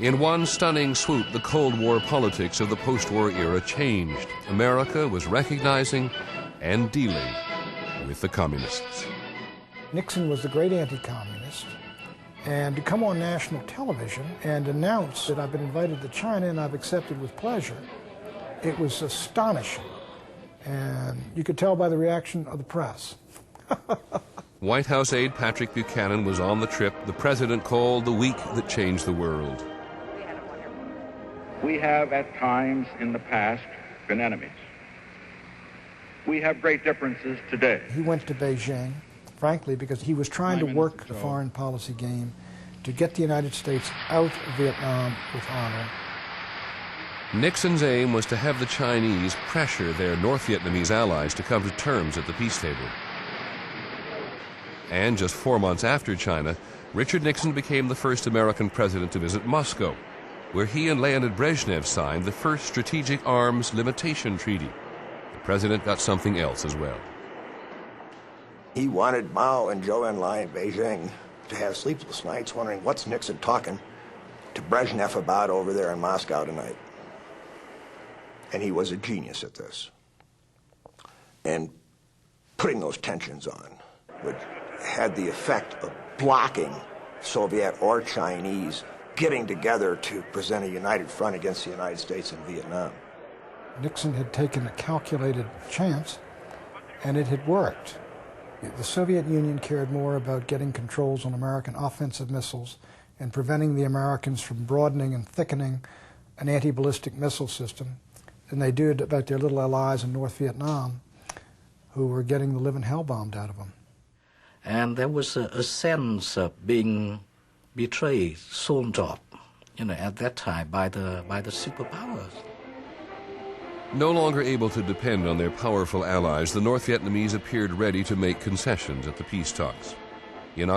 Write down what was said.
In one stunning swoop, the Cold War politics of the post-war era changed. America was recognizing and dealing with the communists. Nixon was the great anti-communist, and to come on national television and announce that I've been invited to China and I've accepted with pleasure, it was astonishing. And you could tell by the reaction of the press. White House aide Patrick Buchanan was on the trip the president called the week that changed the world. We have at times in the past been enemies. We have great differences today. He went to Beijing, frankly, because he was trying to work the foreign policy game to get the United States out of Vietnam with honor. Nixon's aim was to have the Chinese pressure their North Vietnamese allies to come to terms at the peace table. And just 4 months after China, Richard Nixon became the first American president to visit Moscow, where he and Leonid Brezhnev signed the first Strategic Arms Limitation Treaty. The president got something else as well. He wanted Mao and Zhou Enlai in Beijing to have sleepless nights wondering what's Nixon talking to Brezhnev about over there in Moscow tonight. And he was a genius at this. And putting those tensions on, which had the effect of blocking Soviet or Chinese getting together to present a united front against the United States in Vietnam. Nixon had taken a calculated chance, and it had worked. The Soviet Union cared more about getting controls on American offensive missiles and preventing the Americans from broadening and thickening an anti-ballistic missile system than they did about their little allies in North Vietnam, who were getting the living hell bombed out of them. And there was a sense of being betrayed, sold off, at that time by the superpowers. No longer able to depend on their powerful allies, the North Vietnamese appeared ready to make concessions at the peace talks. In